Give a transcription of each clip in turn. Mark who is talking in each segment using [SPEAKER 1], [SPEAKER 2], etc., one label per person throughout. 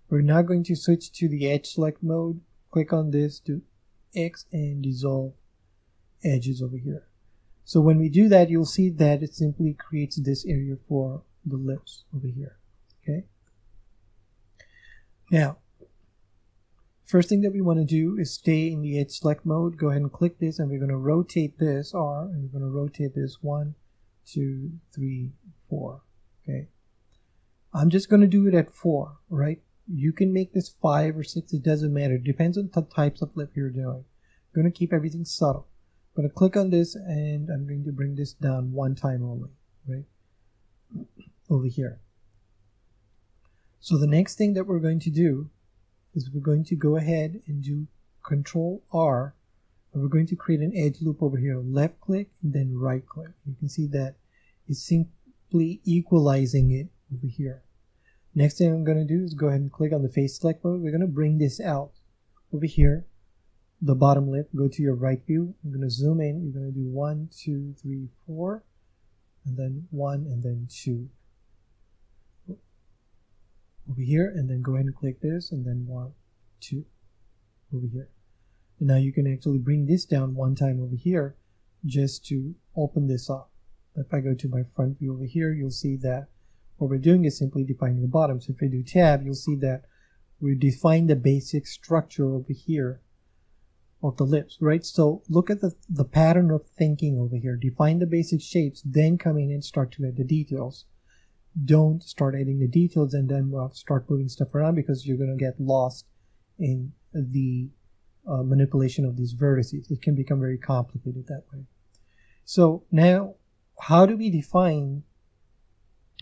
[SPEAKER 1] We're now going to switch to the edge select mode. Click on this to X and dissolve edges over here. So when we do that, you'll see that it simply creates this area for the lips over here. Okay. Now, first thing that we want to do is stay in the edge select mode. Go ahead and click this, and we're going to rotate this R, and we're going to rotate this 1, 2, 3, 4. Okay. I'm just going to do it at 4, right? You can make this 5 or 6. It doesn't matter. It depends on the types of lip you're doing. I'm going to keep everything subtle. I'm going to click on this, and I'm going to bring this down 1 time only, right? Over here. So the next thing that we're going to do is we're going to go ahead and do Control R, and we're going to create an edge loop over here. Left click and then right click. You can see that it's simply equalizing it over here. Next thing I'm going to do is go ahead and click on the face select mode. We're going to bring this out over here, the bottom lip. Go to your right view. I'm going to zoom in. You're going to do 1, 2, 3, 4, and then 1 and then 2 over here, and then go ahead and click this, and then 1, 2 over here. And now you can actually bring this down 1 time over here just to open this up. If I go to my front view over here, you'll see that what we're doing is simply defining the bottom. So if I do tab, you'll see that we define the basic structure over here of the lips, right? So look at the pattern of thinking over here. Define the basic shapes, then come in and start to add the details. Don't start adding the details and then start moving stuff around, because you're going to get lost in the manipulation of these vertices. It can become very complicated that way. So now, how do we define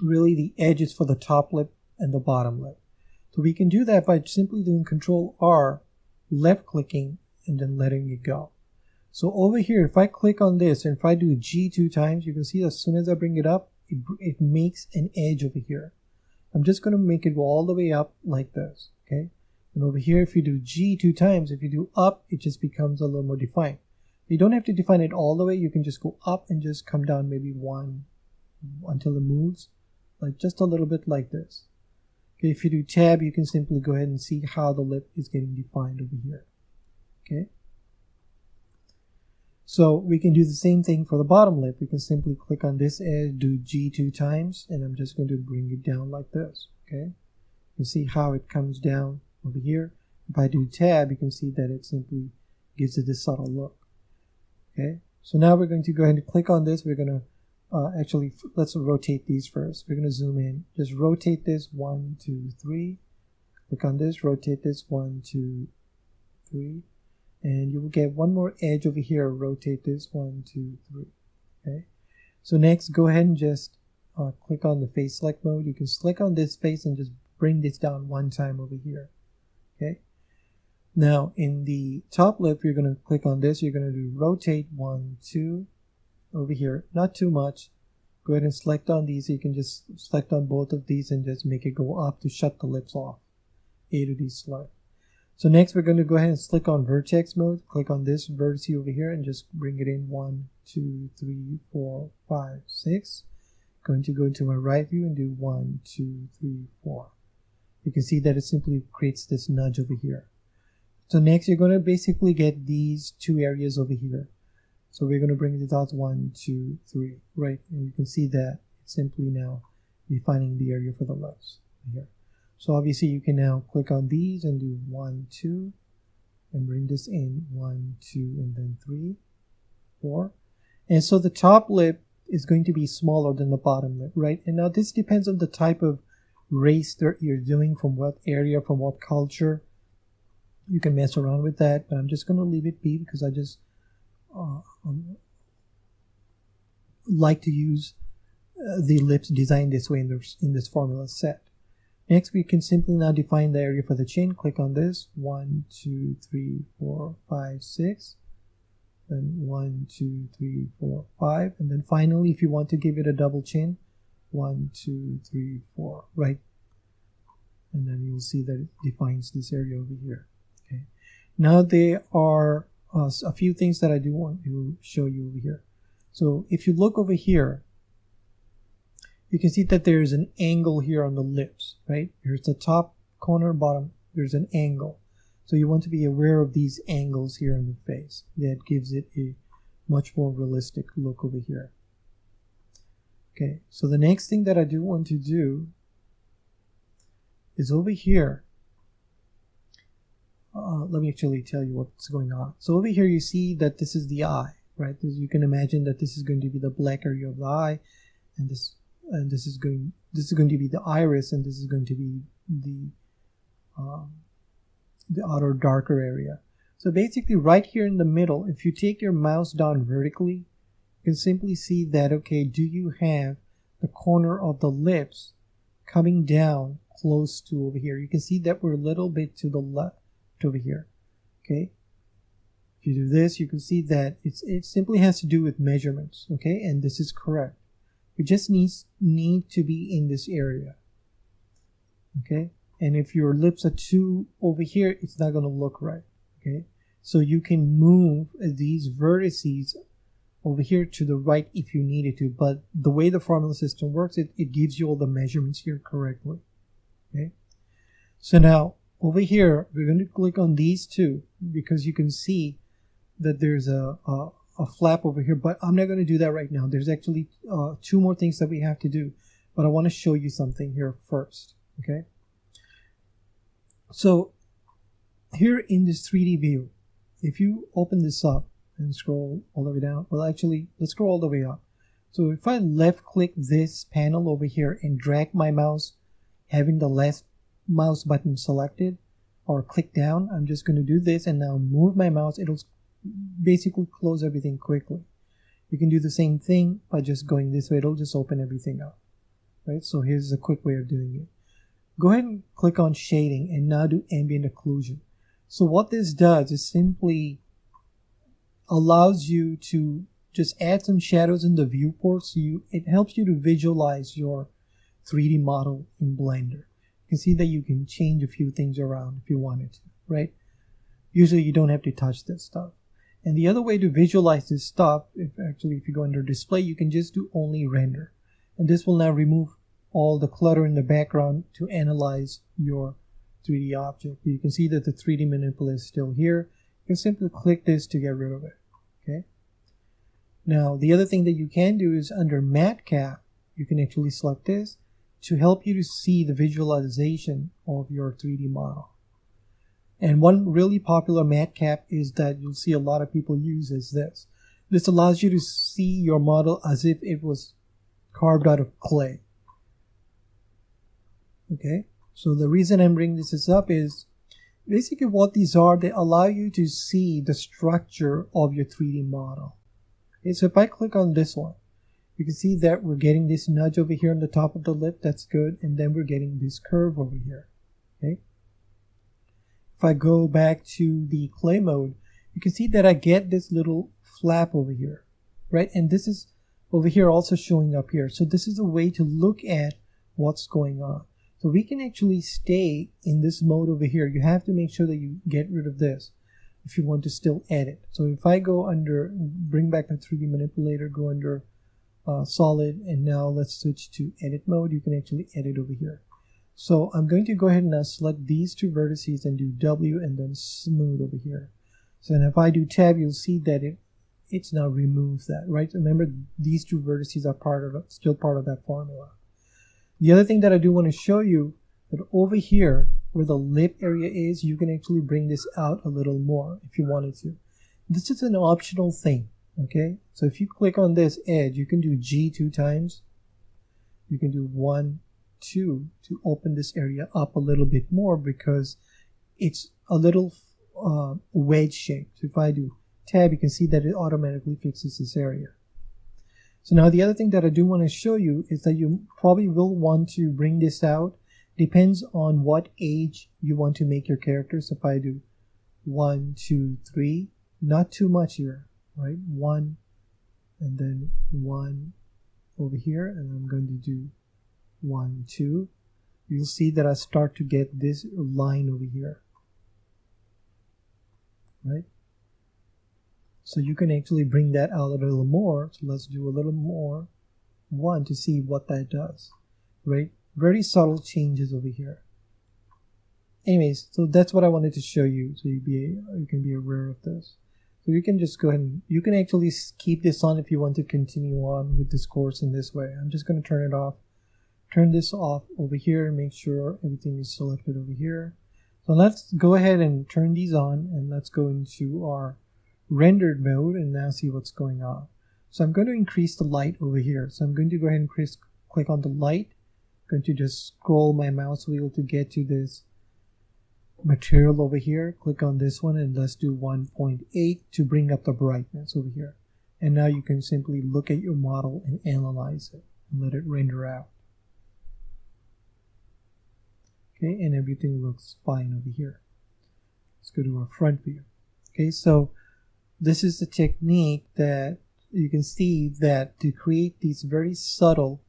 [SPEAKER 1] really the edges for the top lip and the bottom lip? So we can do that by simply doing Control R, left clicking, and then letting it go. So over here, if I click on this and if I do G 2 times, you can see as soon as I bring it up, it makes an edge over here. I'm just going to make it go all the way up like this, okay? And over here, if you do G 2 times, if you do up, it just becomes a little more defined. You don't have to define it all the way. You can just go up and just come down maybe 1 until it moves, like just a little bit like this. Okay, if you do tab, you can simply go ahead and see how the lip is getting defined over here. Okay. So we can do the same thing for the bottom lip. We can simply click on this edge, do G 2 times, and I'm just going to bring it down like this. Okay. You see how it comes down over here. If I do tab, you can see that it simply gives it this subtle look. Okay. So now we're going to go ahead and click on this. We're going to actually, let's rotate these first. We're going to zoom in. Just rotate this 1, 2, 3. Click on this, rotate this 1, 2, 3. And you will get one more edge over here. Rotate this 1, 2, 3. Okay. So next, go ahead and just click on the face select mode. You can click on this face and just bring this down 1 time over here. Okay. Now in the top lip, you're going to click on this. You're going to do rotate 1, 2 over here. Not too much. Go ahead and select on these. You can just select on both of these and just make it go up to shut the lips off. A to D select. So next, we're going to go ahead and click on vertex mode. Click on this vertex over here and just bring it in 1, 2, 3, 4, 5, 6. Going to go into my right view and do 1, 2, 3, 4. You can see that it simply creates this nudge over here. So next, you're going to basically get these 2 areas over here. So we're going to bring the dots 1, 2, 3, right? And you can see that it's simply now defining the area for the lips here. So obviously you can now click on these and do 1, 2, and bring this in 1, 2, and then 3, 4. And so the top lip is going to be smaller than the bottom lip, right? And now this depends on the type of race that you're doing, from what area, from what culture. You can mess around with that, but I'm just going to leave it be because I just like to use the lips designed this way in this formula set. Next, we can simply now define the area for the chin. Click on this 1, 2, 3, 4, 5, 6. Then 1, 2, 3, 4, 5. And then finally, if you want to give it a double chin, 1, 2, 3, 4, right? And then you'll see that it defines this area over here. Okay. Now there are a few things that I do want to show you over here. So if you look over here, you can see that there is an angle here on the lips, right? Here's the top corner bottom, there's an angle. So you want to be aware of these angles here in the face. That gives it a much more realistic look over here. Okay, so the next thing that I do want to do is over here. Let me actually tell you what's going on. So over here you see that this is the eye, right? You can imagine that this is going to be the black area of the eye, and this is going to be the iris, and this is going to be the outer darker area. So basically right here in the middle, if you take your mouse down vertically, you can simply see that, okay, do you have the corner of the lips coming down close to over here? You can see that we're a little bit to the left over here. Okay, if you do this, you can see that it simply has to do with measurements. Okay, and this is correct. We just need to be in this area. Okay, and if your lips are too over here, it's not going to look right. Okay, so you can move these vertices over here to the right if you needed to, but the way the formula system works, it gives you all the measurements here correctly. Okay, so now over here we're going to click on these two because you can see that there's a flap over here, but I'm not going to do that right now. There's actually two more things that we have to do, but I want to show you something here first. Okay, so here in this 3D view, if you open this up and scroll all the way down, well, actually let's scroll all the way up. So if I left click this panel over here and drag my mouse, having the left mouse button selected, or click down, I'm just going to do this and now move my mouse. It'll basically close everything quickly. You can do the same thing by just going this way. It'll just open everything up, right? So here's a quick way of doing it. Go ahead and click on shading and now do ambient occlusion. So what this does is simply allows you to just add some shadows in the viewport. So it helps you to visualize your 3D model in Blender. You can see that you can change a few things around if you wanted to, right? Usually you don't have to touch this stuff. And the other way to visualize this stuff, if you go under display, you can just do only render. And this will now remove all the clutter in the background to analyze your 3D object. You can see that the 3D manipulator is still here. You can simply click this to get rid of it. Okay. Now the other thing that you can do is under matte cap, you can actually select this to help you to see the visualization of your 3D model. And one really popular matte cap is that you'll see a lot of people use is this. This allows you to see your model as if it was carved out of clay. Okay, so the reason I'm bringing this up is basically what these are, they allow you to see the structure of your 3D model. Okay, so if I click on this one, you can see that we're getting this nudge over here on the top of the lip. That's good. And then we're getting this curve over here. Okay. If I go back to the clay mode, you can see that I get this little flap over here, right? And this is over here also showing up here. So this is a way to look at what's going on. So we can actually stay in this mode over here. You have to make sure that you get rid of this if you want to still edit. So if I go under, bring back the 3D manipulator, go under solid, and now let's switch to edit mode. You can actually edit over here. So I'm going to go ahead and now select these two vertices and do W and then smooth over here. So then if I do tab, you'll see that it's now removed that, right? Remember, these two vertices are still part of that formula. The other thing that I do want to show you, that over here where the lip area is, you can actually bring this out a little more if you wanted to. This is an optional thing. Okay, so if you click on this edge, you can do G 2 times. You can do 1, 2 to open this area up a little bit more because it's a little wedge shape. So if I do tab, you can see that it automatically fixes this area. So now the other thing that I do want to show you is that you probably will want to bring this out. Depends on what age you want to make your characters. So if I do 1, 2, 3, not too much here. Right, 1 and then 1 over here, and I'm going to do 1, 2. You'll see that I start to get this line over here, right? So you can actually bring that out a little more. So let's do a little more 1 to see what that does, right? Very subtle changes over here. anyways, so that's what I wanted to show you, so you can be aware of this. So you can just go ahead and you can actually keep this on if you want to continue on with this course in this way. I'm just going to turn it off. Turn this off over here, make sure everything is selected over here. So let's go ahead and turn these on, and let's go into our rendered mode and now see what's going on. So I'm going to increase the light over here. So I'm going to go ahead and click on the light. I'm going to just scroll my mouse wheel to get to this material over here. Click on this one and let's do 1.8 to bring up the brightness over here. And now you can simply look at your model and analyze it and let it render out. Okay, and everything looks fine over here. Let's go to our front view. Okay, so this is the technique that you can see that to create these very subtle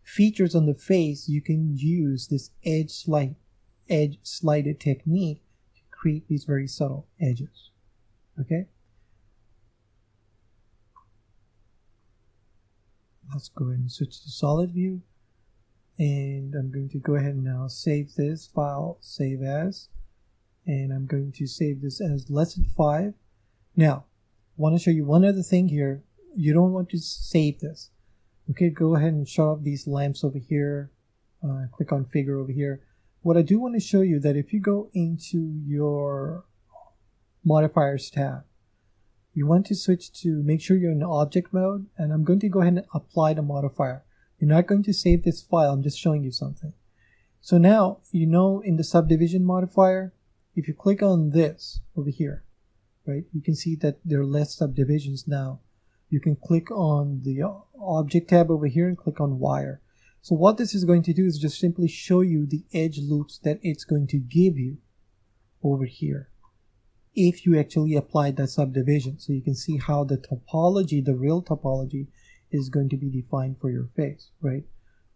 [SPEAKER 1] features on the face, you can use this edge slided technique to create these very subtle edges. Okay, let's go ahead and switch to solid view. And I'm going to go ahead and now save this file, save as, and I'm going to save this as lesson 5. Now, I want to show you one other thing here. You don't want to save this. Okay, go ahead and shut off these lamps over here. Click on figure over here. What I do want to show you that if you go into your modifiers tab, you want to switch to make sure you're in object mode, and I'm going to go ahead and apply the modifier. You're not going to save this file, I'm just showing you something. So now, you know, in the subdivision modifier, if you click on this over here, right, you can see that there are less subdivisions now. You can click on the object tab over here and click on wire. So what this is going to do is just simply show you the edge loops that it's going to give you over here if you actually apply that subdivision. So you can see how the topology, the real topology, is going to be defined for your face, right?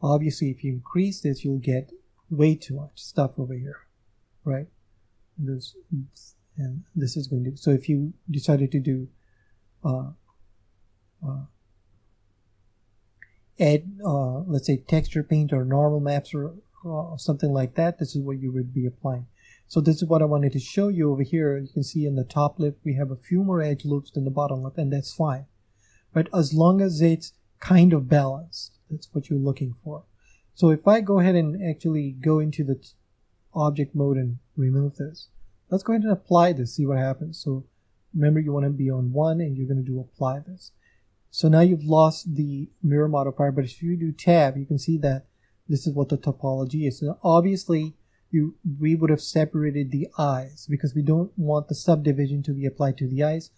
[SPEAKER 1] Obviously, if you increase this, you'll get way too much stuff over here, right? And this is going to, so if you decided to do add let's say texture paint or normal maps or something like that, this is what you would be applying. So this is what I wanted to show you over here. You can see in the top lip we have a few more edge loops than the bottom lip, and that's fine. But as long as it's kind of balanced, that's what you're looking for. So if I go ahead and actually go into the object mode and remove this, let's go ahead and apply this, see what happens. So remember, you want to be on 1 and you're going to do apply this. So now you've lost the mirror modifier, but if you do tab, you can see that this is what the topology is. So obviously we would have separated the eyes because we don't want the subdivision to be applied to the eyes.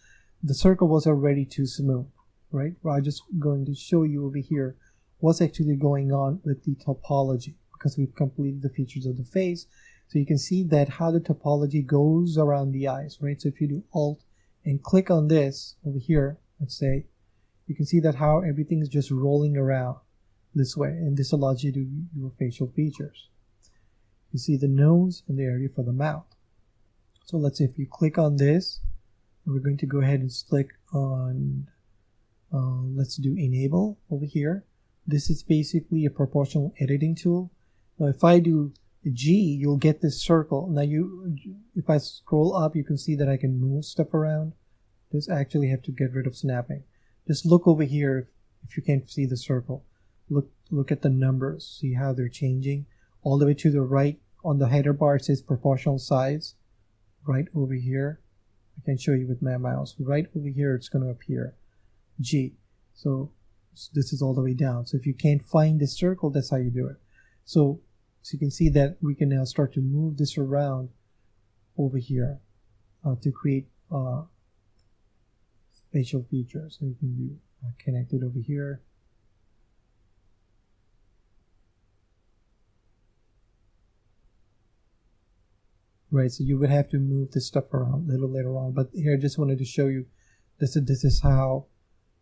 [SPEAKER 1] The circle was already too smooth, right? Well, I'm just going to show you over here what's actually going on with the topology because we've completed the features of the face. So you can see that how the topology goes around the eyes, right? So if you do Alt and click on this over here, let's say, you can see that how everything is just rolling around this way, and this allows you to do your facial features. You see the nose and the area for the mouth. So let's say if you click on this, and we're going to go ahead and click on let's do enable over here. This is basically a proportional editing tool. Now if I do G, you'll get this circle. Now if I scroll up, you can see that I can move stuff around. This actually have to get rid of snapping. Just look over here if you can't see the circle. Look at the numbers, see how they're changing. All the way to the right on the header bar it says proportional size. Right over here, I can show you with my mouse. Right over here it's going to appear G. So this is all the way down. So if you can't find the circle, that's how you do it. So you can see that we can now start to move this around over here to create facial features. So you can do connect it over here. Right, so you would have to move this stuff around a little later on, but here I just wanted to show you this is how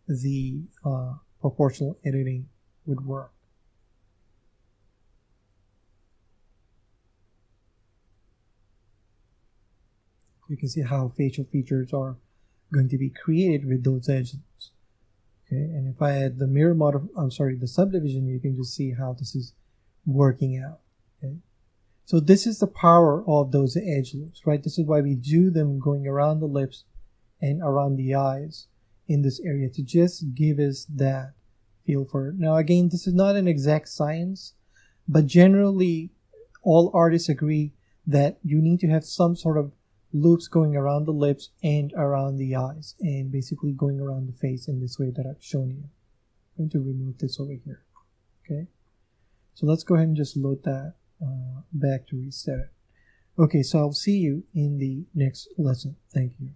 [SPEAKER 1] the proportional editing would work. You can see how facial features are going to be created with those edges. Okay, and if I add the mirror model, the subdivision, you can just see how this is working out. Okay, So this is the power of those edge loops, right? This is why we do them going around the lips and around the eyes in this area to just give us that feel for it. Now, again, this is not an exact science, but generally all artists agree that you need to have some sort of loops going around the lips and around the eyes and basically going around the face in this way that I've shown you. I'm going to remove this over here. Okay, so let's go ahead and just load that back to reset it. Okay, so I'll see you in the next lesson. Thank you.